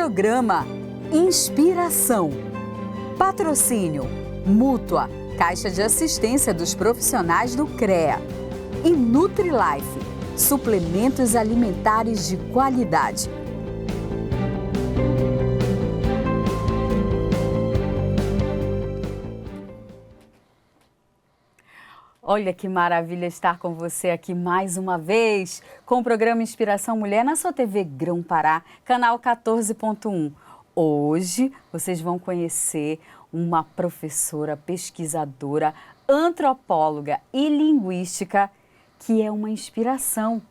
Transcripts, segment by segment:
Programa Inspiração. Patrocínio Mútua, Caixa de Assistência dos Profissionais do CREA. E Nutri-Life, suplementos alimentares de qualidade. Olha que maravilha estar com você aqui mais uma vez com o programa Inspiração Mulher na sua TV Grão-Pará, canal 14.1. Hoje vocês vão conhecer uma professora, pesquisadora, antropóloga e linguística que é uma inspiração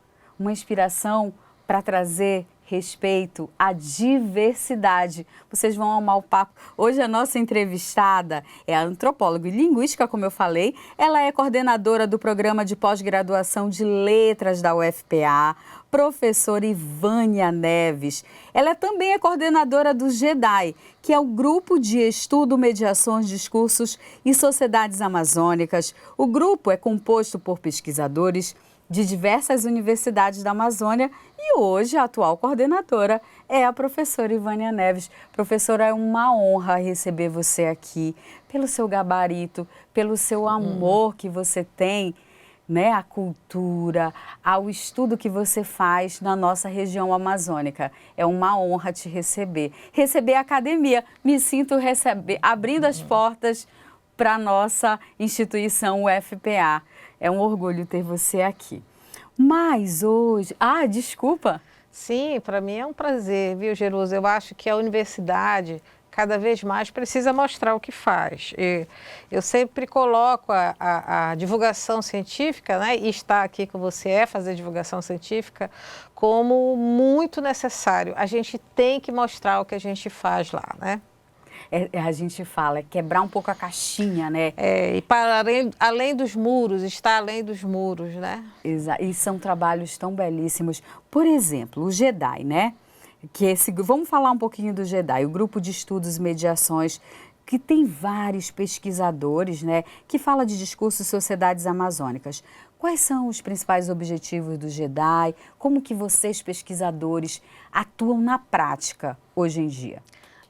para trazer respeito à diversidade. Vocês vão amar o papo. Hoje a nossa entrevistada é a antropóloga e linguística, como eu falei. Ela é coordenadora do programa de pós-graduação de letras da UFPA, professora Ivânia Neves. Ela também é coordenadora do GEDAI, que é o Grupo de Estudo, Mediações, Discursos e Sociedades Amazônicas. O grupo é composto por pesquisadores de diversas universidades da Amazônia e hoje a atual coordenadora é a professora Ivânia Neves. Professora, é uma honra receber você aqui pelo seu gabarito, pelo seu amor que você tem, né, à cultura, ao estudo que você faz na nossa região amazônica. É uma honra te receber. Receber a academia, me sinto abrindo as portas para a nossa instituição UFPA. É um orgulho ter você aqui. Mas hoje... desculpa. Sim, para mim é um prazer, viu, Jerusa? Eu acho que a universidade cada vez mais precisa mostrar o que faz. Eu sempre coloco a divulgação científica, né, e estar aqui com você fazer divulgação científica, como muito necessário. A gente tem que mostrar o que a gente faz lá, né? A gente fala, quebrar um pouco a caixinha, né? E para além dos muros, estar além dos muros, né? E são trabalhos tão belíssimos. Por exemplo, o GEDAI, né? Vamos falar um pouquinho do GEDAI, o Grupo de Estudos e Mediações, que tem vários pesquisadores, né? Que fala de discursos e sociedades amazônicas. Quais são os principais objetivos do GEDAI? Como que vocês, pesquisadores, atuam na prática hoje em dia?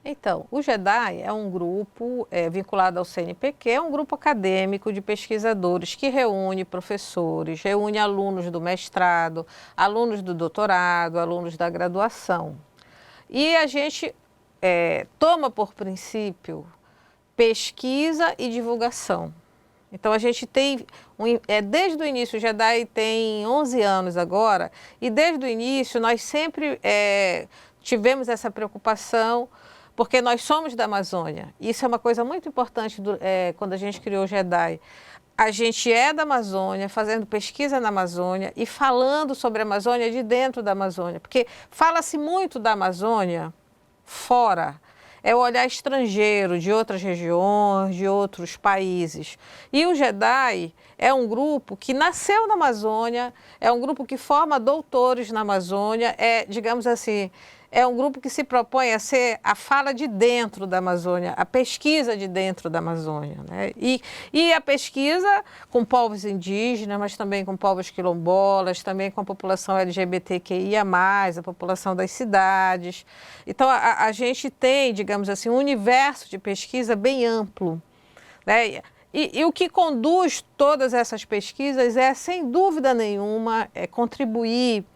Então, o GEDAI é um grupo vinculado ao CNPq, é um grupo acadêmico de pesquisadores que reúne professores, reúne alunos do mestrado, alunos do doutorado, alunos da graduação. E a gente toma por princípio pesquisa e divulgação. Então, a gente tem, desde o início, o GEDAI tem 11 anos agora, e desde o início nós sempre tivemos essa preocupação, porque nós somos da Amazônia. Isso é uma coisa muito importante quando a gente criou o GEDAI. A gente é da Amazônia, fazendo pesquisa na Amazônia e falando sobre a Amazônia de dentro da Amazônia. Porque fala-se muito da Amazônia fora. É o olhar estrangeiro de outras regiões, de outros países. E o GEDAI é um grupo que nasceu na Amazônia, é um grupo que forma doutores na Amazônia, digamos assim, é um grupo que se propõe a ser a fala de dentro da Amazônia, a pesquisa de dentro da Amazônia, né? E a pesquisa com povos indígenas, mas também com povos quilombolas, também com a população LGBTQIA+, a população das cidades. Então, a gente tem, digamos assim, um universo de pesquisa bem amplo, né? E o que conduz todas essas pesquisas sem dúvida nenhuma, contribuir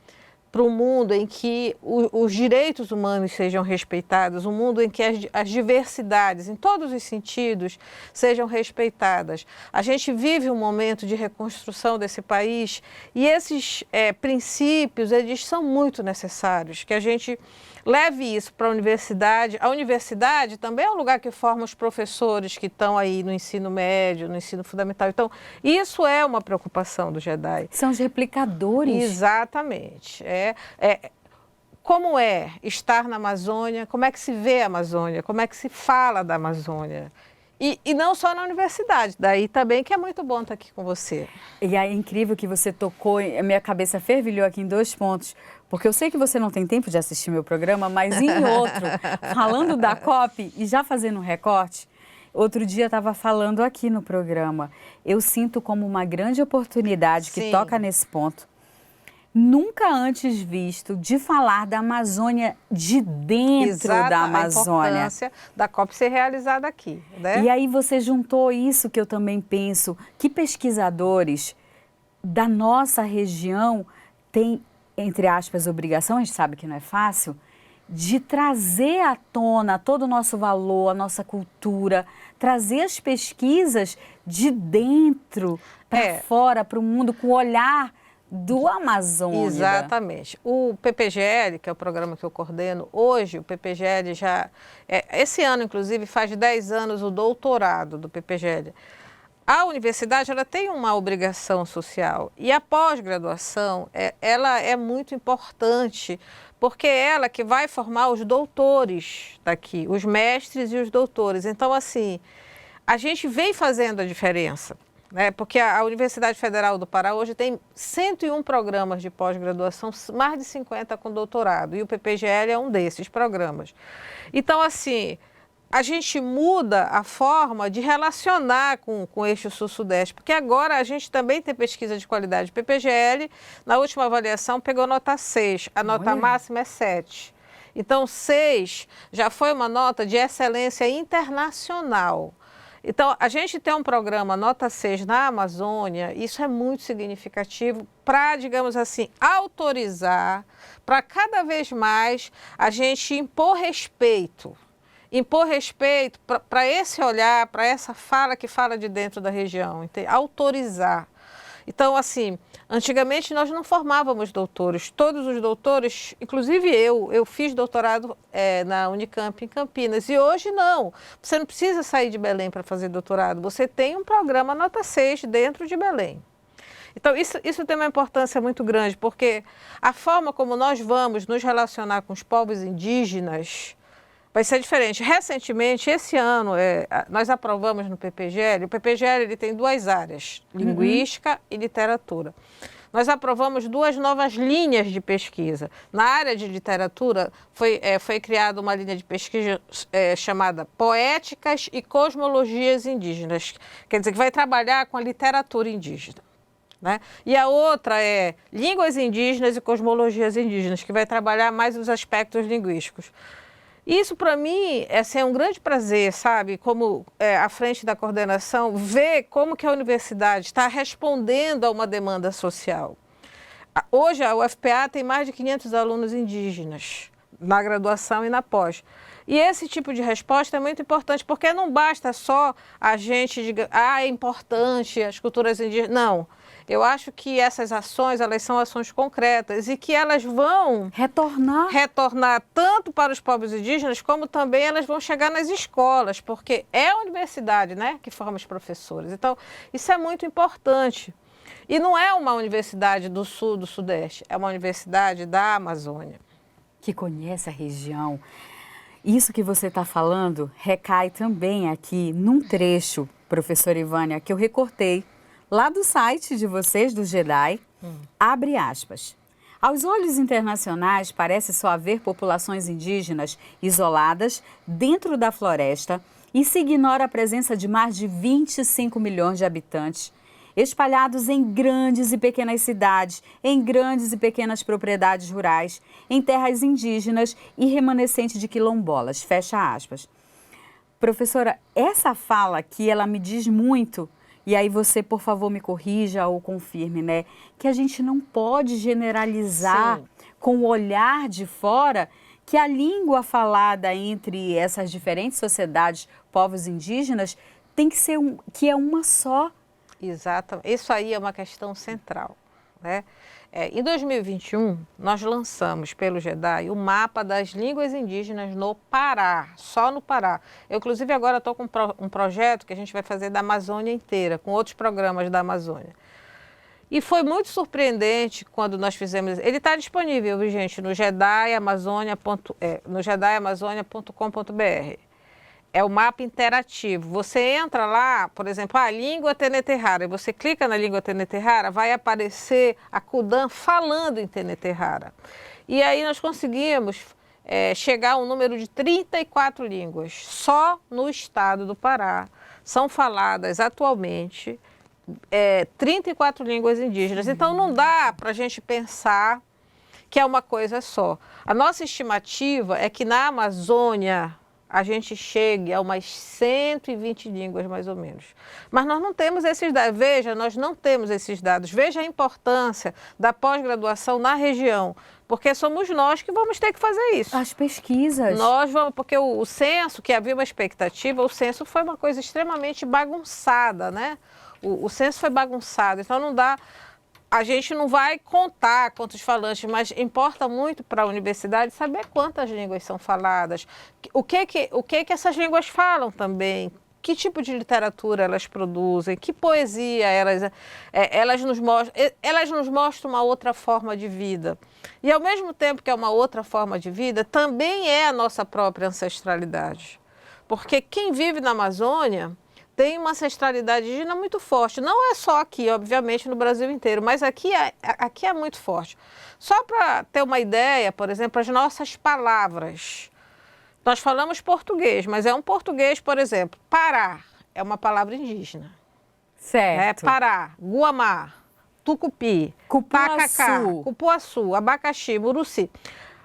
para um mundo em que os direitos humanos sejam respeitados, um mundo em que as diversidades, em todos os sentidos, sejam respeitadas. A gente vive um momento de reconstrução desse país e esses princípios, eles são muito necessários, que a gente leve isso para a universidade. A universidade também é um lugar que forma os professores que estão aí no ensino médio, no ensino fundamental. Então, isso é uma preocupação do GEDAI. São os replicadores. Exatamente. Como é estar na Amazônia, como é que se vê a Amazônia, como é que se fala da Amazônia. E não só na universidade, daí também que é muito bom estar aqui com você. E é incrível que você tocou, a minha cabeça fervilhou aqui em 2 pontos, porque eu sei que você não tem tempo de assistir meu programa, mas em outro, falando da COP e já fazendo um recorte, outro dia estava falando aqui no programa, eu sinto como uma grande oportunidade que toca nesse ponto, nunca antes visto de falar da Amazônia de dentro da Amazônia. A importância da COP ser realizada aqui, né? E aí você juntou isso que eu também penso, que pesquisadores da nossa região têm, entre aspas, obrigação, a gente sabe que não é fácil, de trazer à tona todo o nosso valor, a nossa cultura, trazer as pesquisas de dentro para fora, para o mundo, com o olhar do Amazônia. Exatamente. O PPGL, que é o programa que eu coordeno, hoje o PPGL já... esse ano, inclusive, faz 10 anos o doutorado do PPGL. A universidade ela tem uma obrigação social e a pós-graduação ela é muito importante porque é ela que vai formar os doutores daqui, os mestres e os doutores. Então, assim, a gente vem fazendo a diferença, né? Porque a Universidade Federal do Pará hoje tem 101 programas de pós-graduação, mais de 50 com doutorado, e o PPGL é um desses programas. Então, assim, a gente muda a forma de relacionar com o eixo sul-sudeste, porque agora a gente também tem pesquisa de qualidade. O PPGL, na última avaliação, pegou nota 6, a nota máxima é 7. Então, 6 já foi uma nota de excelência internacional. Então, a gente tem um programa nota 6 na Amazônia, isso é muito significativo para, digamos assim, autorizar, para cada vez mais a gente impor respeito para esse olhar, para essa fala que fala de dentro da região, autorizar. Então, assim, antigamente nós não formávamos doutores, todos os doutores, inclusive eu fiz doutorado na Unicamp em Campinas, e hoje não, você não precisa sair de Belém para fazer doutorado, você tem um programa nota 6 dentro de Belém. Então, isso tem uma importância muito grande, porque a forma como nós vamos nos relacionar com os povos indígenas vai ser diferente. Recentemente, esse ano, nós aprovamos no PPGL, o PPGL ele tem 2 áreas, linguística e literatura. Nós aprovamos 2 novas linhas de pesquisa. Na área de literatura, foi criada uma linha de pesquisa chamada Poéticas e Cosmologias Indígenas, quer dizer, que vai trabalhar com a literatura indígena, né? E a outra é Línguas Indígenas e Cosmologias Indígenas, que vai trabalhar mais os aspectos linguísticos. Isso, para mim, é um grande prazer, sabe, como à frente da coordenação, ver como que a universidade está respondendo a uma demanda social. Hoje, a UFPA tem mais de 500 alunos indígenas, na graduação e na pós. E esse tipo de resposta é muito importante, porque não basta só a gente dizer, é importante as culturas indígenas. Não. Eu acho que essas ações, elas são ações concretas e que elas vão retornar tanto para os povos indígenas, como também elas vão chegar nas escolas, porque é a universidade, né, que forma os professores. Então, isso é muito importante. E não é uma universidade do sul, do sudeste, é uma universidade da Amazônia. Que conhece a região. Isso que você está falando recai também aqui num trecho, professora Ivânia, que eu recortei lá do site de vocês, do GEDAI, abre aspas. Aos olhos internacionais, parece só haver populações indígenas isoladas dentro da floresta e se ignora a presença de mais de 25 milhões de habitantes, espalhados em grandes e pequenas cidades, em grandes e pequenas propriedades rurais, em terras indígenas e remanescente de quilombolas, fecha aspas. Professora, essa fala aqui, ela me diz muito. E aí você, por favor, me corrija ou confirme, né? Que a gente não pode generalizar com o olhar de fora que a língua falada entre essas diferentes sociedades, povos indígenas, tem que ser que é uma só. Exato. Isso aí é uma questão central, né? Em 2021, nós lançamos pelo GEDAI o mapa das línguas indígenas no Pará, só no Pará. Eu, inclusive, agora estou com um projeto que a gente vai fazer da Amazônia inteira, com outros programas da Amazônia. E foi muito surpreendente quando nós fizemos... Ele está disponível, viu, gente, no gedaiamazônia.com.br. É o mapa interativo. Você entra lá, por exemplo, a língua Tenete Rara, e você clica na língua Tenete Rara, vai aparecer a Kudan falando em Tenete Rara. E aí nós conseguimos chegar a um número de 34 línguas. Só no estado do Pará são faladas atualmente 34 línguas indígenas. Então, não dá para a gente pensar que é uma coisa só. A nossa estimativa é que na Amazônia a gente chegue a umas 120 línguas, mais ou menos. Mas nós não temos esses dados. Veja, nós não temos esses dados. Veja a importância da pós-graduação na região, porque somos nós que vamos ter que fazer isso. As pesquisas. Nós vamos, porque o censo, que havia uma expectativa, o censo foi uma coisa extremamente bagunçada, né? O censo foi bagunçado, então não dá... A gente não vai contar quantos falantes, mas importa muito para a universidade saber quantas línguas são faladas, o que essas línguas falam também, que tipo de literatura elas produzem, que poesia elas nos mostram uma outra forma de vida. E ao mesmo tempo que é uma outra forma de vida, também é a nossa própria ancestralidade. Porque quem vive na Amazônia tem uma ancestralidade indígena muito forte. Não é só aqui, obviamente, no Brasil inteiro, mas aqui é muito forte. Só para ter uma ideia, por exemplo, as nossas palavras. Nós falamos português, mas é um português, por exemplo, Pará é uma palavra indígena. Certo. Pará, Guamá, Tucupi, Pacacá, Cupuaçu, abacaxi, Muruci.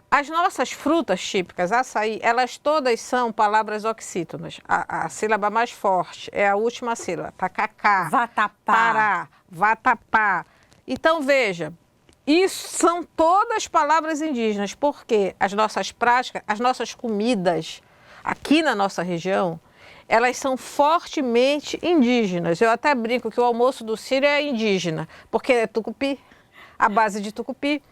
As nossas frutas típicas, açaí, elas todas são palavras oxítonas. A sílaba mais forte é a última sílaba, tacacá, vatapá, pará, vatapá. Então, veja, isso são todas palavras indígenas, porque as nossas práticas, as nossas comidas aqui na nossa região, elas são fortemente indígenas. Eu até brinco que o almoço do Círio é indígena, porque é tucupi, a base de tucupi.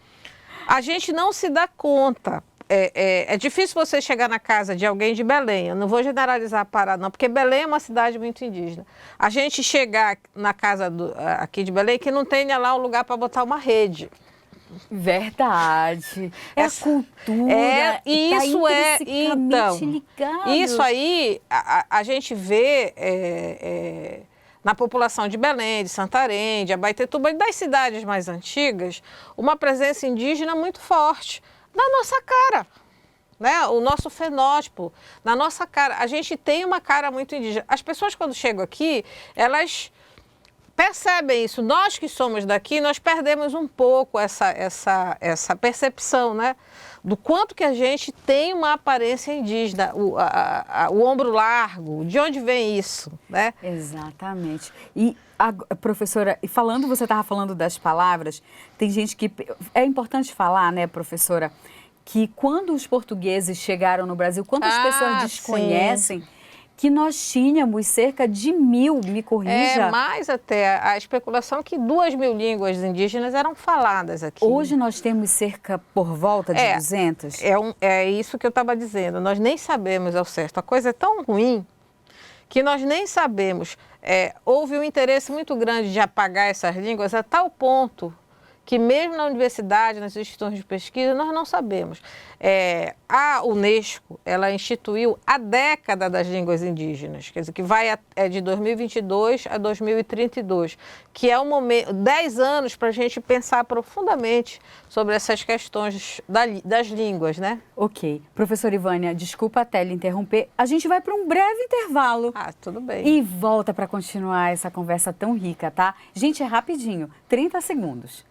A gente não se dá conta. É difícil você chegar na casa de alguém de Belém. Eu não vou generalizar a Pará, não, porque Belém é uma cidade muito indígena. A gente chegar na casa aqui de Belém que não tenha lá um lugar para botar uma rede. Verdade. É a cultura. Isso tá então. Ligado. Isso aí a gente vê na população de Belém, de Santarém, de Abaetetuba e das cidades mais antigas, uma presença indígena muito forte na nossa cara, né? O nosso fenótipo, na nossa cara. A gente tem uma cara muito indígena. As pessoas, quando chegam aqui, elas percebem isso. Nós que somos daqui, nós perdemos um pouco essa percepção, né? Do quanto que a gente tem uma aparência indígena, o ombro largo, de onde vem isso, né? Exatamente. E, professora, você estava falando das palavras, tem gente que... É importante falar, né, professora, que quando os portugueses chegaram no Brasil, quantas pessoas desconhecem... Sim. Que nós tínhamos cerca de 1000, me corrija. Mais até. A especulação que 2000 línguas indígenas eram faladas aqui. Hoje nós temos cerca por volta de 200. É isso que eu estava dizendo. Nós nem sabemos ao certo. A coisa é tão ruim que nós nem sabemos. Houve um interesse muito grande de apagar essas línguas a tal ponto que mesmo na universidade, nas instituições de pesquisa, nós não sabemos. A Unesco, ela instituiu a década das línguas indígenas, quer dizer, que vai de 2022 a 2032, que é um momento, 10 anos para a gente pensar profundamente sobre essas questões das línguas, né? Ok. Professora Ivânia, desculpa até lhe interromper, a gente vai para um breve intervalo. Tudo bem. E volta para continuar essa conversa tão rica, tá? Gente, é rapidinho, 30 segundos.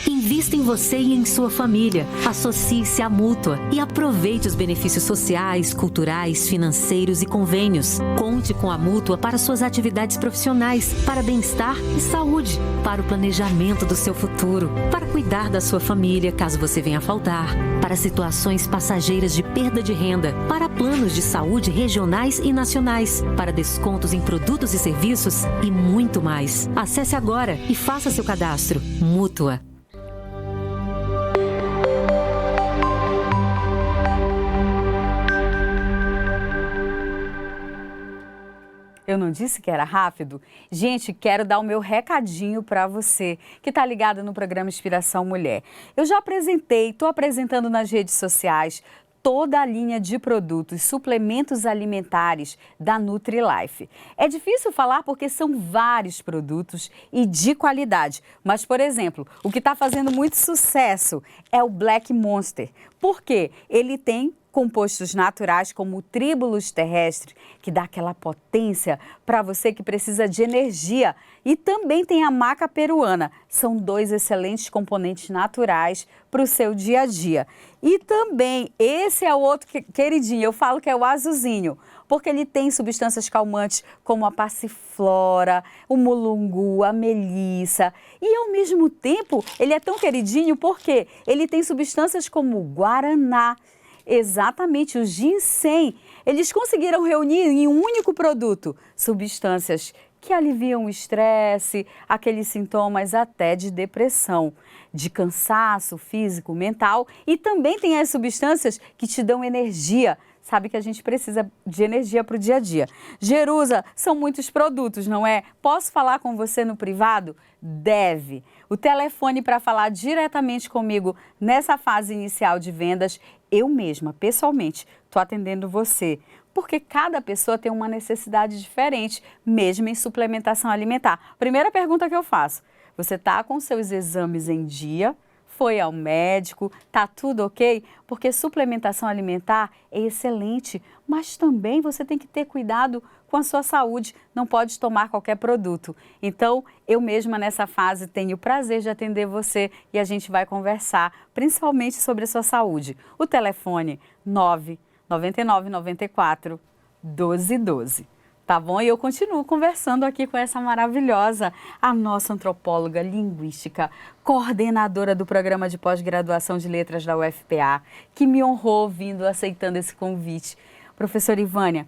Invista em você e em sua família. Associe-se à Mútua e aproveite os benefícios sociais, culturais, financeiros e convênios. Conte com a Mútua para suas atividades profissionais, para bem-estar e saúde, para o planejamento do seu futuro, para cuidar da sua família caso você venha a faltar, para situações passageiras de perda de renda, para planos de saúde regionais e nacionais, para descontos em produtos e serviços e muito mais. Acesse agora e faça seu cadastro. Mútua. Eu não disse que era rápido? Gente, quero dar o meu recadinho para você que está ligado no programa Inspiração Mulher. Eu já apresentei, estou apresentando nas redes sociais toda a linha de produtos, suplementos alimentares da Nutri-Life. É difícil falar porque são vários produtos e de qualidade. Mas, por exemplo, o que está fazendo muito sucesso é o Black Monster. Por quê? Ele tem compostos naturais como o tribulus terrestre, que dá aquela potência para você que precisa de energia. E também tem a maca peruana. São 2 excelentes componentes naturais para o seu dia a dia. E também, esse é o outro queridinho, eu falo que é o azulzinho, porque ele tem substâncias calmantes como a passiflora, o mulungu, a melissa. E ao mesmo tempo, ele é tão queridinho porque ele tem substâncias como o guaraná, exatamente, o ginseng. Eles conseguiram reunir em um único produto substâncias que aliviam o estresse, aqueles sintomas até de depressão, de cansaço físico, mental, e também tem as substâncias que te dão energia. Sabe que a gente precisa de energia para o dia a dia. Jerusa, são muitos produtos, não é? Posso falar com você no privado? Deve. O telefone para falar diretamente comigo nessa fase inicial de vendas, eu mesma, pessoalmente, estou atendendo você. Porque cada pessoa tem uma necessidade diferente, mesmo em suplementação alimentar. Primeira pergunta que eu faço, você está com seus exames em dia? Foi ao médico, tá tudo ok? Porque suplementação alimentar é excelente, mas também você tem que ter cuidado com a sua saúde, não pode tomar qualquer produto. Então, eu mesma nessa fase tenho o prazer de atender você e a gente vai conversar, principalmente sobre a sua saúde. O telefone 99994 1212. Tá bom? E eu continuo conversando aqui com essa maravilhosa, a nossa antropóloga linguística, coordenadora do programa de pós-graduação de letras da UFPA, que me honrou vindo, aceitando esse convite. Professora Ivânia,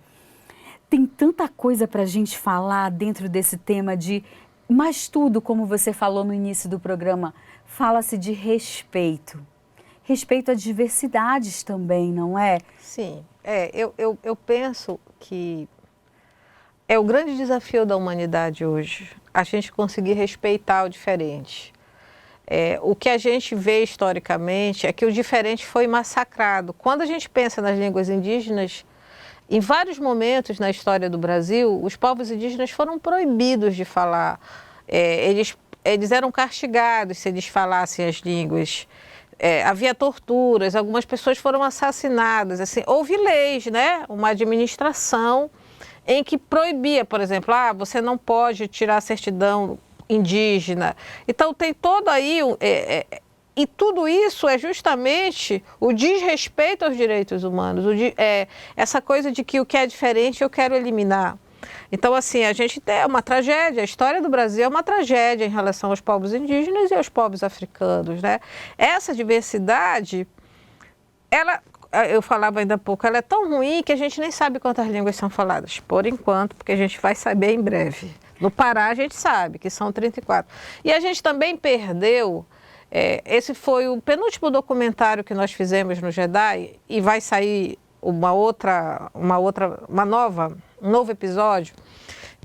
tem tanta coisa para a gente falar dentro desse tema mas tudo, como você falou no início do programa, fala-se de respeito. Respeito às diversidades também, não é? Sim, eu penso que é o grande desafio da humanidade hoje, a gente conseguir respeitar o diferente. O que a gente vê historicamente é que o diferente foi massacrado. Quando a gente pensa nas línguas indígenas, em vários momentos na história do Brasil, os povos indígenas foram proibidos de falar. Eles eram castigados se eles falassem as línguas. Havia torturas, algumas pessoas foram assassinadas. Assim, houve leis, né? Uma administração em que proibia, por exemplo, você não pode tirar a certidão indígena. Então tem todo aí, e tudo isso é justamente o desrespeito aos direitos humanos, essa coisa de que o que é diferente eu quero eliminar. Então, assim, a gente tem uma tragédia, a história do Brasil é uma tragédia em relação aos povos indígenas e aos povos africanos, né? Essa diversidade, eu falava ainda há pouco, ela é tão ruim que a gente nem sabe quantas línguas são faladas, por enquanto, porque a gente vai saber em breve. No Pará a gente sabe que são 34. E a gente também perdeu, esse foi o penúltimo documentário que nós fizemos no Jedi, e vai sair um novo episódio,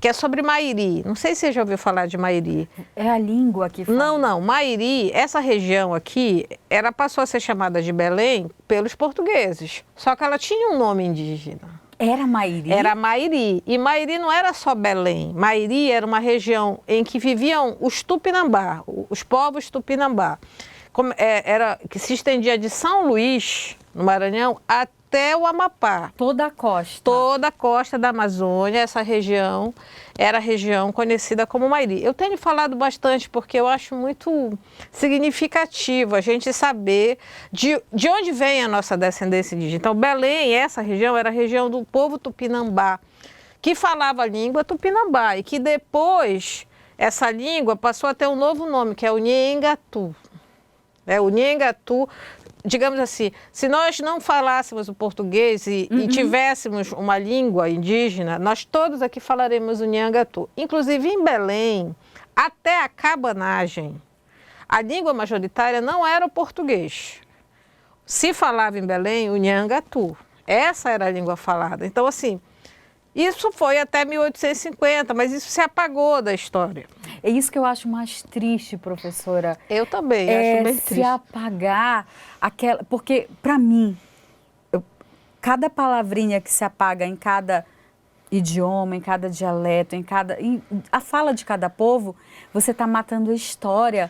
que é sobre Mairi. Não sei se você já ouviu falar de Mairi. É a língua que fala. Não. Mairi, essa região aqui, ela passou a ser chamada de Belém pelos portugueses. Só que ela tinha um nome indígena. Era Mairi? Era Mairi. E Mairi não era só Belém. Mairi era uma região em que viviam os Tupinambá, os povos Tupinambá. Que se estendia de São Luís, no Maranhão, até o Amapá. Toda a costa. Toda a costa da Amazônia, essa região era a região conhecida como Mairi. Eu tenho falado bastante porque eu acho muito significativo a gente saber de onde vem a nossa descendência indígena. Então, Belém, essa região, era a região do povo Tupinambá, que falava a língua Tupinambá e que depois essa língua passou a ter um novo nome, que é o Nhengatu. O Nhengatu, digamos assim, se nós não falássemos o português e tivéssemos uma língua indígena, nós todos aqui falaremos o Nhengatu. Inclusive em Belém, até a cabanagem, a língua majoritária não era o português. Se falava em Belém o Nhengatu. Essa era a língua falada. Então, assim, isso foi até 1850, mas isso se apagou da história. É isso que eu acho mais triste, professora. Eu também acho bem triste. Se apagar aquela... Porque, para mim, cada palavrinha que se apaga em cada idioma, em cada dialeto, a fala de cada povo, você está matando a história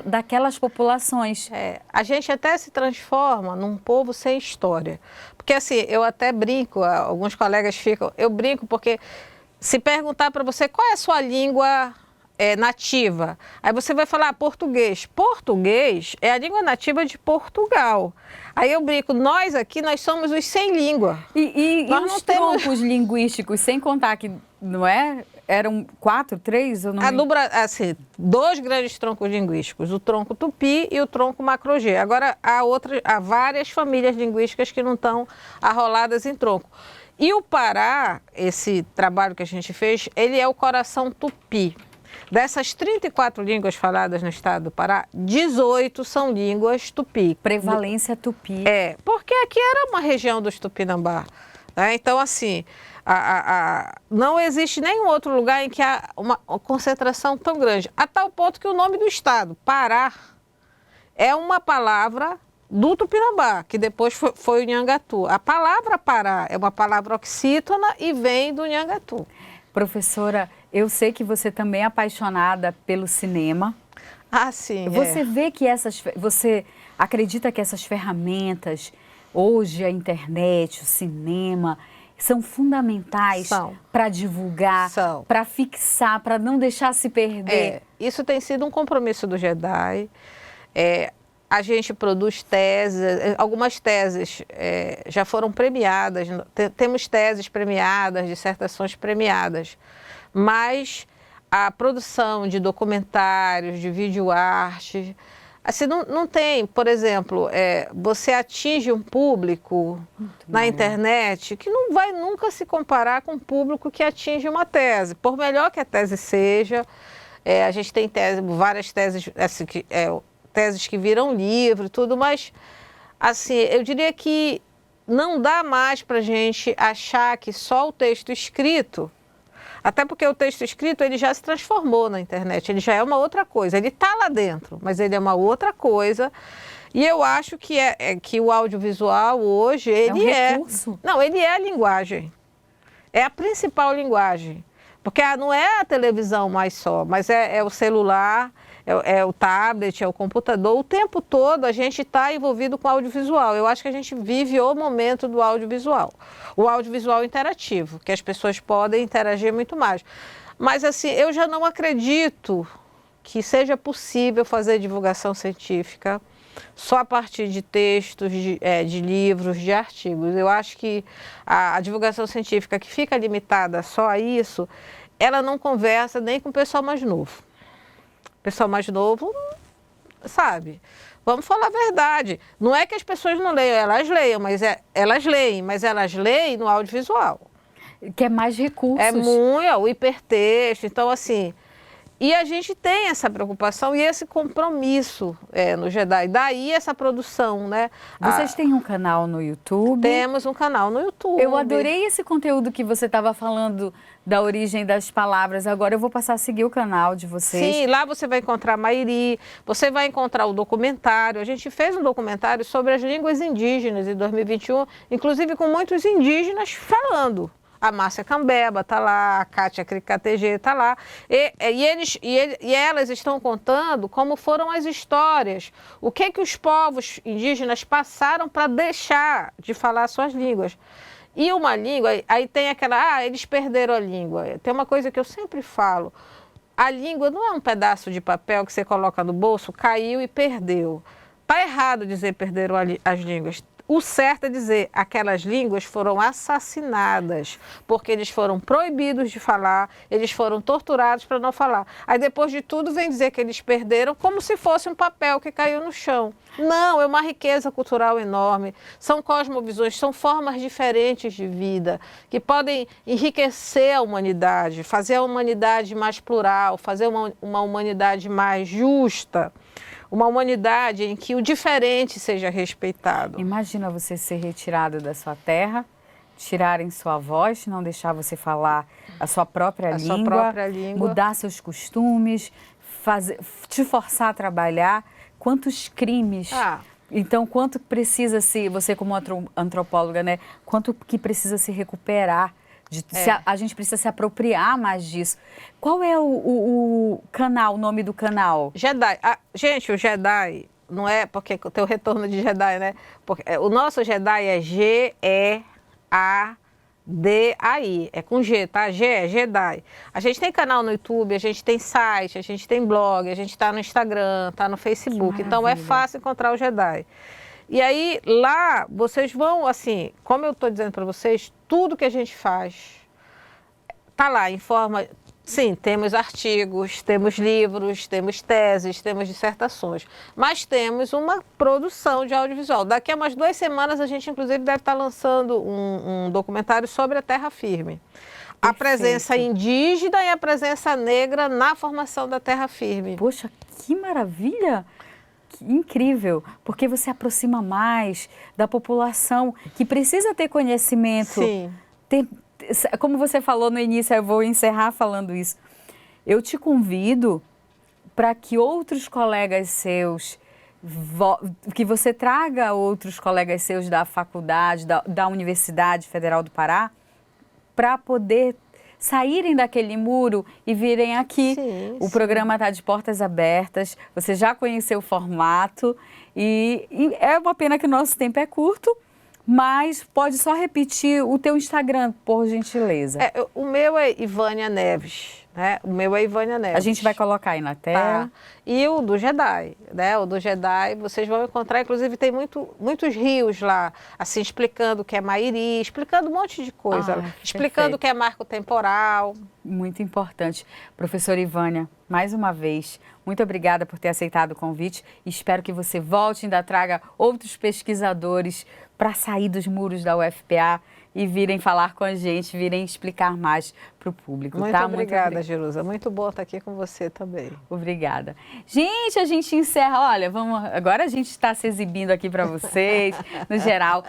daquelas populações. A gente até se transforma num povo sem história. Porque assim, eu até brinco, alguns colegas eu brinco porque se perguntar para você qual é a sua língua nativa, aí você vai falar português. Português é a língua nativa de Portugal. Aí eu brinco, nós somos os sem língua. E os troncos linguísticos, sem contar que, não é? Eram 4, 3? Eu não assim, 2 grandes troncos linguísticos, o tronco tupi e o tronco macro-G. Agora, há várias famílias linguísticas que não estão arroladas em tronco. E o Pará, esse trabalho que a gente fez, ele é o coração tupi. Dessas 34 línguas faladas no estado do Pará, 18 são línguas tupi. Prevalência tupi. Porque aqui era uma região dos Tupinambá. Né? Então, assim, não existe nenhum outro lugar em que há uma concentração tão grande. A tal ponto que o nome do estado, Pará, é uma palavra do Tupinambá, que depois foi o Nhangatu. A palavra Pará é uma palavra oxítona e vem do Nhangatu. Professora, eu sei que você também é apaixonada pelo cinema. Sim. Você vê que você acredita que essas ferramentas, hoje a internet, o cinema, são fundamentais para divulgar, para fixar, para não deixar se perder? Isso tem sido um compromisso do JEDAI. A gente produz teses, algumas teses já foram premiadas, temos teses premiadas, dissertações premiadas, mas a produção de documentários, de videoarte, assim, não tem, por exemplo, você atinge um público na internet que não vai nunca se comparar com o público que atinge uma tese, por melhor que a tese seja. A gente tem várias teses, assim, teses que viram livro e tudo, mas assim, eu diria que não dá mais para a gente achar que só o texto escrito, até porque o texto escrito ele já se transformou na internet, ele já é uma outra coisa, ele está lá dentro, mas ele é uma outra coisa. E eu acho que o audiovisual hoje, ele recurso. Ele é a linguagem, é a principal linguagem, porque não é a televisão mais só, mas é o celular, é o tablet, é o computador. O tempo todo a gente está envolvido com audiovisual. Eu acho que a gente vive o momento do audiovisual. O audiovisual interativo, que as pessoas podem interagir muito mais. Mas assim, eu já não acredito que seja possível fazer divulgação científica só a partir de textos, de livros, de artigos. Eu acho que a divulgação científica que fica limitada só a isso, ela não conversa nem com o pessoal mais novo. O pessoal mais novo, sabe? Vamos falar a verdade. Não é que as pessoas não leiam, elas leiam, mas elas leem no audiovisual. Que é mais recursos. É muito, o hipertexto. Então, assim, e a gente tem essa preocupação e esse compromisso no JEDAI. Daí essa produção, né? Vocês têm um canal no YouTube? Temos um canal no YouTube. Eu adorei esse conteúdo que você estava falando da origem das palavras. Agora eu vou passar a seguir o canal de vocês. Sim, lá você vai encontrar Mairi, você vai encontrar o documentário. A gente fez um documentário sobre as línguas indígenas em 2021, inclusive com muitos indígenas falando. A Márcia Cambeba está lá, a Kátia Cricatg está lá. E elas estão contando como foram as histórias, o que os povos indígenas passaram para deixar de falar suas línguas. E uma língua, aí tem aquela, eles perderam a língua. Tem uma coisa que eu sempre falo, a língua não é um pedaço de papel que você coloca no bolso, caiu e perdeu. Está errado dizer perderam as línguas. O certo é dizer, aquelas línguas foram assassinadas, porque eles foram proibidos de falar, eles foram torturados para não falar. Aí depois de tudo vem dizer que eles perderam como se fosse um papel que caiu no chão. Não, é uma riqueza cultural enorme, são cosmovisões, são formas diferentes de vida, que podem enriquecer a humanidade, fazer a humanidade mais plural, fazer uma humanidade mais justa. Uma humanidade em que o diferente seja respeitado. Imagina você ser retirado da sua terra, tirarem sua voz, não deixar você falar a sua própria língua, mudar seus costumes, te forçar a trabalhar. Quantos crimes Então, quanto precisa você como antropóloga, né? Quanto que precisa se recuperar? A gente precisa se apropriar mais disso. Qual é o canal, o nome do canal? Jedi. Gente, o Jedi não é porque tem o retorno de Jedi, né? Porque o nosso Jedi é Geadai. É com G, tá? G é Jedi. A gente tem canal no YouTube, a gente tem site, a gente tem blog, a gente tá no Instagram, tá no Facebook. Então é fácil encontrar o Jedi. E aí, lá, vocês vão, assim, como eu estou dizendo para vocês, tudo que a gente faz está lá em forma... Sim, temos artigos, temos livros, temos teses, temos dissertações, mas temos uma produção de audiovisual. Daqui a umas 2 semanas, a gente, inclusive, deve estar lançando um documentário sobre a terra firme. A presença indígena e a presença negra na formação da terra firme. Poxa, que maravilha! Incrível, porque você aproxima mais da população que precisa ter conhecimento. Sim. Como você falou no início, eu vou encerrar falando isso. Eu te convido para que outros colegas seus, que você traga outros colegas seus da faculdade, da Universidade Federal do Pará, para poder saírem daquele muro e virem aqui. O programa está de portas abertas, você já conheceu o formato e é uma pena que o nosso tempo é curto, mas pode só repetir o teu Instagram, por gentileza. O meu é Ivânia Neves, né? O meu é Ivânia Neves. A gente vai colocar aí na tela. Tá. E o do Jedi, né? O do Jedi, vocês vão encontrar, inclusive tem muitos rios lá, assim, explicando o que é Mairi, explicando um monte de coisa, explicando o que é marco temporal. Muito importante. Professora Ivânia, mais uma vez, muito obrigada por ter aceitado o convite. Espero que você volte e ainda traga outros pesquisadores para sair dos muros da UFPA e virem falar com a gente, virem explicar mais para o público. Muito obrigada, Jerusa. Muito bom estar aqui com você também. Obrigada. Gente, a gente encerra. Olha, agora a gente está se exibindo aqui para vocês, no geral.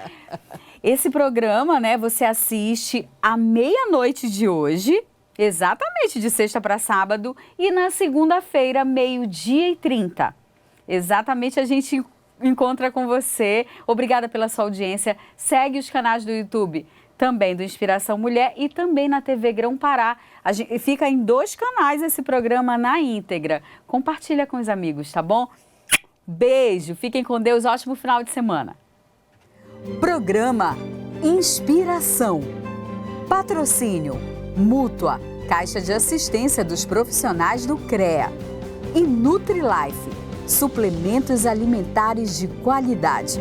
Esse programa, né, você assiste à meia-noite de hoje, exatamente de sexta para sábado, e na segunda-feira, 12h30. Exatamente, a gente encontra com você. Obrigada pela sua audiência. Segue os canais do YouTube, também do Inspiração Mulher e também na TV Grão Pará. Fica em 2 canais esse programa na íntegra. Compartilha com os amigos, tá bom? Beijo, fiquem com Deus, ótimo final de semana. Programa Inspiração. Patrocínio Mútua, Caixa de Assistência dos Profissionais do CREA e NutriLife, suplementos alimentares de qualidade.